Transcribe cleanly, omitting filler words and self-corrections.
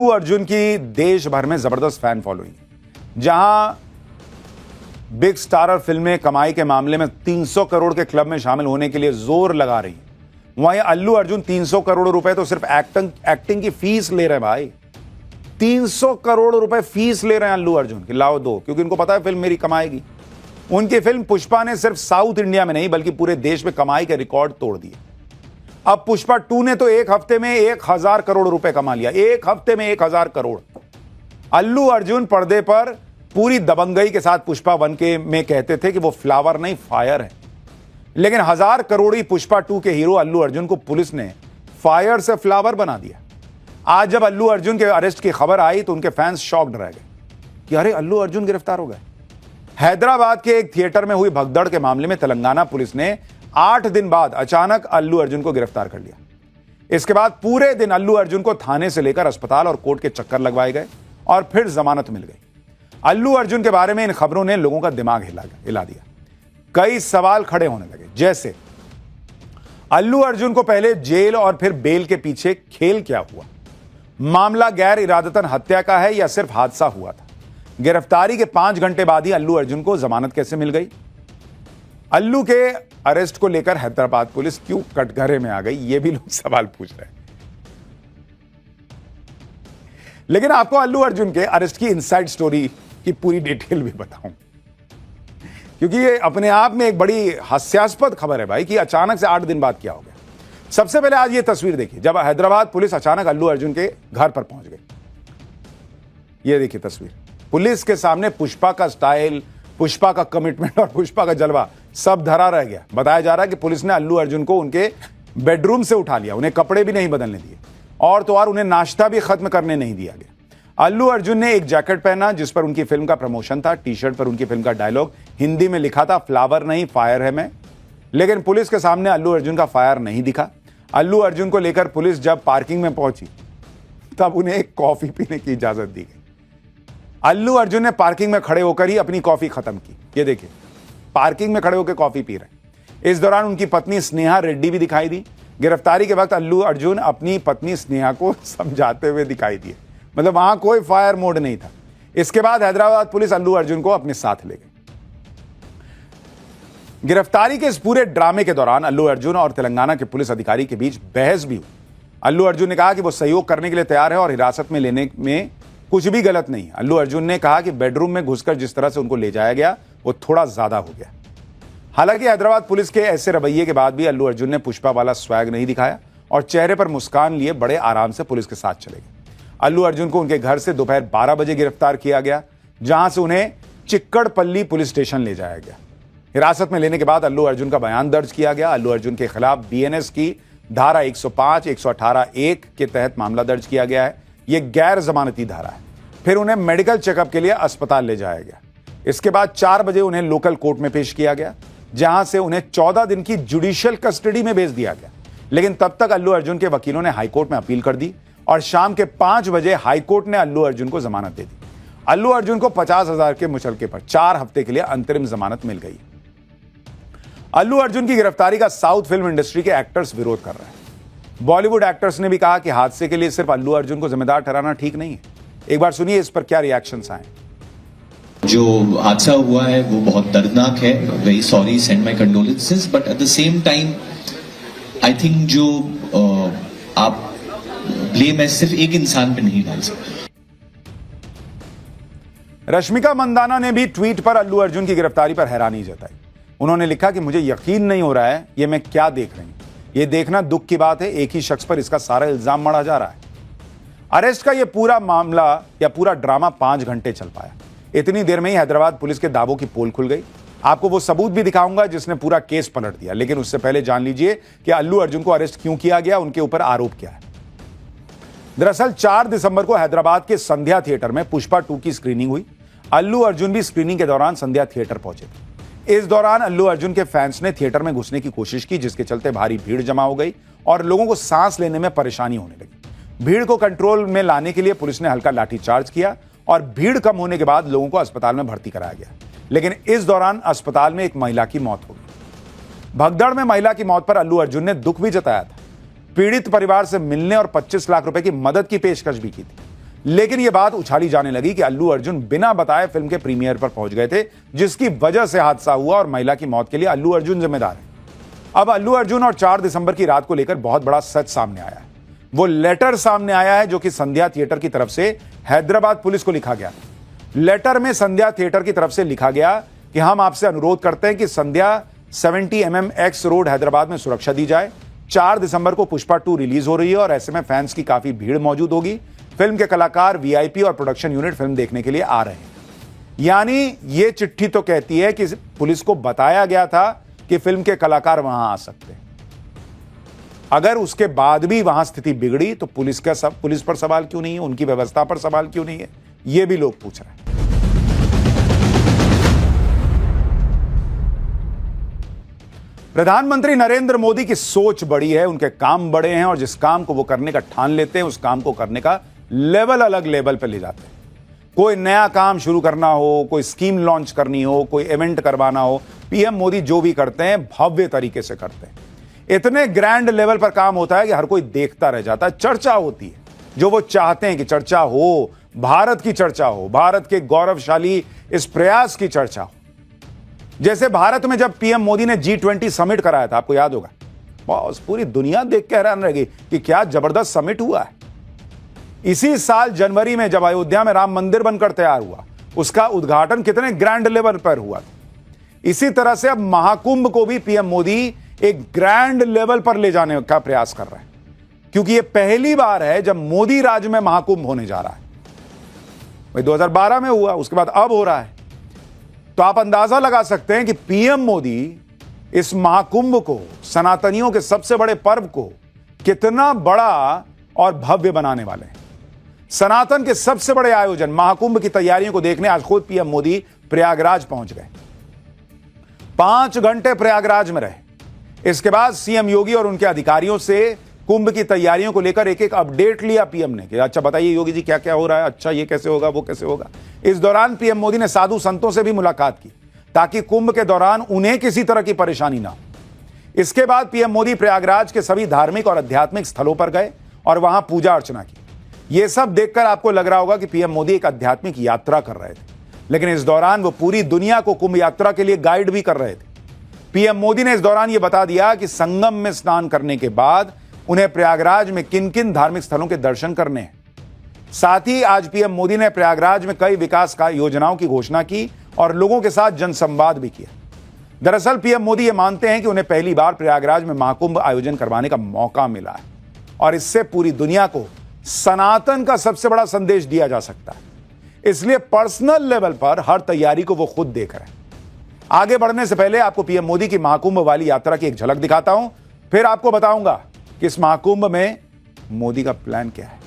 अल्लू अर्जुन की देश भर में जबरदस्त फैन फॉलोइंग, जहां बिग स्टारर फिल्में कमाई के मामले में 300 करोड़ के क्लब में शामिल होने के लिए जोर लगा रही, वहीं अल्लू अर्जुन 300 करोड़ रुपए तो सिर्फ एक्टिंग की फीस ले रहे हैं भाई। 300 करोड़ रुपए फीस ले रहे हैं अल्लू अर्जुन की, लाओ दो, क्योंकि उनको पता है फिल्म मेरी कमाएगी। उनकी फिल्म पुष्पा ने सिर्फ साउथ इंडिया में नहीं बल्कि पूरे देश में कमाई के रिकॉर्ड तोड़ दिए। अब पुष्पा 2 ने तो एक हफ्ते में 1000 करोड़ रुपए कमा लिया, एक हफ्ते में 1000 करोड़। अल्लू अर्जुन पर्दे पर पूरी दबंगई के साथ पुष्पा 1 के में कहते थे कि वो फ्लावर नहीं फायर है, लेकिन 1000 करोड़ी पुष्पा 2 के हीरो अल्लू अर्जुन को पुलिस ने फायर से फ्लावर बना दिया। आज जब अल्लू अर्जुन के अरेस्ट की खबर आई तो उनके फैंस शॉक्ड रह गए कि अरे अल्लू अर्जुन गिरफ्तार हो गए। हैदराबाद के एक थिएटर में हुई भगदड़ के मामले में तेलंगाना पुलिस ने 8 दिन बाद अचानक अल्लू अर्जुन को गिरफ्तार कर लिया। इसके बाद पूरे दिन अल्लू अर्जुन को थाने से लेकर अस्पताल और कोर्ट के चक्कर लगवाए गए और फिर जमानत मिल गई। अल्लू अर्जुन के बारे में इन खबरों ने लोगों का दिमाग हिला दिया। कई सवाल खड़े होने लगे, जैसे अल्लू अर्जुन को पहले जेल और फिर बेल के पीछे खेल क्या हुआ? मामला गैर इरादतन हत्या का है या सिर्फ हादसा हुआ था? गिरफ्तारी के 5 घंटे बाद ही अल्लू अर्जुन को जमानत कैसे मिल गई? अल्लू के अरेस्ट को लेकर हैदराबाद पुलिस क्यों कटघरे में आ गई, ये भी लोग सवाल पूछ रहे हैं। लेकिन आपको अल्लू अर्जुन के अरेस्ट की इनसाइड स्टोरी की पूरी डिटेल भी बताऊं, क्योंकि ये अपने आप में एक बड़ी हास्यास्पद खबर है भाई कि अचानक से 8 दिन बाद क्या हो गया। सबसे पहले आज ये तस्वीर देखिए, जब हैदराबाद पुलिस अचानक अल्लू अर्जुन के घर पर पहुंच गई। ये देखिए तस्वीर, पुलिस के सामने पुष्पा का स्टाइल, पुष्पा का कमिटमेंट और पुष्पा का जलवा सब धरा रह गया। बताया जा रहा है कि पुलिस ने अल्लू अर्जुन को उनके बेडरूम से उठा लिया, उन्हें कपड़े भी नहीं बदलने दिए और तो और उन्हें नाश्ता भी खत्म करने नहीं दिया गया। अल्लू अर्जुन ने एक जैकेट पहना जिस पर उनकी फिल्म का प्रमोशन था। टी शर्ट पर उनकी फिल्म का डायलॉग हिंदी में लिखा था, फ्लावर नहीं फायर है मैं। लेकिन पुलिस के सामने अल्लू अर्जुन का फायर नहीं दिखा। अल्लू अर्जुन को लेकर पुलिस जब पार्किंग में पहुंची तब उन्हें एक कॉफी पीने की इजाजत दी गई। अल्लू अर्जुन ने पार्किंग में खड़े होकर ही अपनी कॉफी खत्म की। ये देखिए, पार्किंग में खड़े होकर कॉफी पी रहे हैं। इस दौरान उनकी पत्नी स्नेहा रेड्डी भी दिखाई दी। गिरफ्तारी के वक्त अल्लू अर्जुन अपनी पत्नी स्नेहा को समझाते हुए दिखाई दिए, मतलब वहां कोई फायर मोड नहीं था। इसके बाद हैदराबाद पुलिस अल्लू अर्जुन को अपने साथ ले गई। गिरफ्तारी के इस पूरे ड्रामे के दौरान अल्लू अर्जुन और तेलंगाना के पुलिस अधिकारी के बीच बहस भी हुई। अल्लू अर्जुन ने कहा कि वो सहयोग करने के लिए तैयार है और हिरासत में लेने में कुछ भी गलत नहीं। अल्लू अर्जुन ने कहा कि बेडरूम में घुसकर जिस तरह से उनको ले जाया गया वो थोड़ा ज्यादा हो गया। हालांकि हैदराबाद पुलिस के ऐसे रवैये के बाद भी अल्लू अर्जुन ने पुष्पा वाला स्वैग नहीं दिखाया और चेहरे पर मुस्कान लिए बड़े आराम से पुलिस के साथ चले गए। अल्लू अर्जुन को उनके घर से दोपहर 12 बजे गिरफ्तार किया गया, जहां से उन्हें चिक्कड़पल्ली पुलिस स्टेशन ले जाया गया। हिरासत में लेने के बाद अल्लू अर्जुन का बयान दर्ज किया गया। अल्लू अर्जुन के खिलाफ बीएनएस की धारा 105, 118(1) के तहत मामला दर्ज किया गया है। यह गैर जमानती धारा है। फिर उन्हें मेडिकल चेकअप के लिए अस्पताल ले जाया गया। इसके बाद 4 बजे उन्हें लोकल कोर्ट में पेश किया गया, जहां से उन्हें 14 दिन की जुडिशियल कस्टडी में भेज दिया गया। लेकिन तब तक अल्लू अर्जुन के वकीलों ने हाईकोर्ट में अपील कर दी और शाम के 5 बजे हाईकोर्ट ने अल्लू अर्जुन को जमानत दे दी। अल्लू अर्जुन को 50,000 के मुचलके पर 4 हफ्ते के लिए अंतरिम जमानत मिल गई। अल्लू अर्जुन की गिरफ्तारी का साउथ फिल्म इंडस्ट्री के एक्टर्स विरोध कर रहे हैं। बॉलीवुड एक्टर्स ने भी कहा कि हादसे के लिए सिर्फ अल्लू अर्जुन को जिम्मेदार ठहराना ठीक नहीं है। एक बार सुनिए इस पर क्या रिएक्शंस आए। जो हादसा हुआ है वो बहुत दर्दनाक है। Very sorry, send my condolences, but at the same time I think जो आप ब्लेम है सिर्फ एक इंसान पे नहीं डाल सकते। रश्मिका मंदाना ने भी ट्वीट पर अल्लू अर्जुन की गिरफ्तारी पर हैरानी जताई। उन्होंने लिखा कि मुझे यकीन नहीं हो रहा है ये मैं क्या देख रही हूं। ये देखना दुख की बात है, एक ही शख्स पर इसका सारा इल्जाम मढ़ा जा रहा है। अरेस्ट का ये पूरा मामला या पूरा ड्रामा 5 घंटे चल पाया। इतनी देर में ही हैदराबाद पुलिस के दावों की पोल खुल गई। आपको वो सबूत भी दिखाऊंगा जिसने पूरा केस पलट दिया, लेकिन उससे पहले जान लीजिए कि अल्लू अर्जुन को अरेस्ट क्यों किया गया, उनके ऊपर आरोप क्या है। दरअसल 4 दिसंबर को हैदराबाद के संध्या थिएटर में पुष्पा 2 की स्क्रीनिंग हुई। अल्लू अर्जुन भी स्क्रीनिंग के दौरान संध्या थिएटर पहुंचे थे। इस दौरान अल्लू अर्जुन के फैंस ने थिएटर में घुसने की कोशिश की, जिसके चलते भारी भीड़ जमा हो गई और लोगों को सांस लेने में परेशानी होने लगी। भीड़ को कंट्रोल में लाने के लिए पुलिस ने हल्का लाठीचार्ज किया और भीड़ कम होने के बाद लोगों को अस्पताल में भर्ती कराया गया। लेकिन इस दौरान अस्पताल में एक महिला की मौत हो गई। भगदड़ में महिला की मौत पर अल्लू अर्जुन ने दुख भी जताया था। पीड़ित परिवार से मिलने और 25 लाख रुपए की मदद की पेशकश भी की थी। लेकिन यह बात उछाली जाने लगी कि अल्लू अर्जुन बिना बताए फिल्म के प्रीमियर पर पहुंच गए थे, जिसकी वजह से हादसा हुआ और महिला की मौत के लिए अल्लू अर्जुन जिम्मेदार है। अब अल्लू अर्जुन और 4 दिसंबर की रात को लेकर बहुत बड़ा सच सामने आया है। वो लेटर सामने आया है जो कि संध्या थिएटर की तरफ से हैदराबाद पुलिस को लिखा गया। लेटर में संध्या थिएटर की तरफ से लिखा गया कि हम आपसे अनुरोध करते हैं कि संध्या 70 mm X रोड हैदराबाद में सुरक्षा दी जाए। 4 दिसंबर को पुष्पा 2 रिलीज हो रही है और ऐसे में फैंस की काफी भीड़ मौजूद होगी। फिल्म के कलाकार, वीआईपी और प्रोडक्शन यूनिट फिल्म देखने के लिए आ रहे हैं। यानी ये चिट्ठी तो कहती है कि पुलिस को बताया गया था कि फिल्म के कलाकार वहां आ सकते हैं। अगर उसके बाद भी वहां स्थिति बिगड़ी तो पुलिस पर सवाल क्यों नहीं है, उनकी व्यवस्था पर सवाल क्यों नहीं है, ये भी लोग पूछ रहे हैं। प्रधानमंत्री नरेंद्र मोदी की सोच बड़ी है, उनके काम बड़े हैं और जिस काम को वो करने का ठान लेते हैं उस काम को करने का लेवल अलग लेवल पर ले जाते हैं। कोई नया काम शुरू करना हो, कोई स्कीम लॉन्च करनी हो, कोई इवेंट करवाना हो, पीएम मोदी जो भी करते हैं भव्य तरीके से करते हैं। इतने ग्रैंड लेवल पर काम होता है कि हर कोई देखता रह जाता है। चर्चा होती है, जो वो चाहते हैं कि चर्चा हो, भारत की चर्चा हो, भारत के गौरवशाली इस प्रयास की चर्चा हो। जैसे भारत में जब पीएम मोदी ने G20 समिट कराया था, आपको याद होगा, बस पूरी दुनिया देख के हैरान रह गई कि क्या जबरदस्त समिट हुआ है। इसी साल जनवरी में जब अयोध्या में राम मंदिर बनकर तैयार हुआ, उसका उद्घाटन कितने ग्रैंड लेवल पर हुआ था। इसी तरह से अब महाकुंभ को भी पीएम मोदी एक ग्रैंड लेवल पर ले जाने का प्रयास कर रहे हैं, क्योंकि यह पहली बार है जब मोदी राज में महाकुंभ होने जा रहा है। वही 2012 में हुआ, उसके बाद अब हो रहा है। तो आप अंदाजा लगा सकते हैं कि पीएम मोदी इस महाकुंभ को, सनातनियों के सबसे बड़े पर्व को, कितना बड़ा और भव्य बनाने वाले हैं। सनातन के सबसे बड़े आयोजन महाकुंभ की तैयारियों को देखने आज खुद पीएम मोदी प्रयागराज पहुंच गए। 5 घंटे प्रयागराज में रहे। इसके बाद सीएम योगी और उनके अधिकारियों से कुंभ की तैयारियों को लेकर एक एक अपडेट लिया पीएम ने कि अच्छा बताइए योगी जी क्या क्या हो रहा है, अच्छा ये कैसे होगा, वो कैसे होगा। इस दौरान पीएम मोदी ने साधु संतों से भी मुलाकात की ताकि कुंभ के दौरान उन्हें किसी तरह की परेशानी ना हो। इसके बाद पीएम मोदी प्रयागराज के सभी धार्मिक और आध्यात्मिक स्थलों पर गए और वहां पूजा अर्चना की। यह सब देखकर आपको लग रहा होगा कि पीएम मोदी एक आध्यात्मिक यात्रा कर रहे थे, लेकिन इस दौरान वो पूरी दुनिया को कुंभ यात्रा के लिए गाइड भी कर रहे थे। पीएम मोदी ने इस दौरान यह बता दिया कि संगम में स्नान करने के बाद उन्हें प्रयागराज में किन किन धार्मिक स्थलों के दर्शन करने हैं। साथ ही आज पीएम मोदी ने प्रयागराज में कई विकास योजनाओं की घोषणा की और लोगों के साथ जनसंवाद भी किया। दरअसल पीएम मोदी ये मानते हैं कि उन्हें पहली बार प्रयागराज में महाकुंभ आयोजन करवाने का मौका मिला है और इससे पूरी दुनिया को सनातन का सबसे बड़ा संदेश दिया जा सकता है। इसलिए पर्सनल लेवल पर हर तैयारी को वो खुद देख रहे हैं। आगे बढ़ने से पहले आपको पीएम मोदी की महाकुंभ वाली यात्रा की एक झलक दिखाता हूं, फिर आपको बताऊंगा कि इस महाकुंभ में मोदी का प्लान क्या है।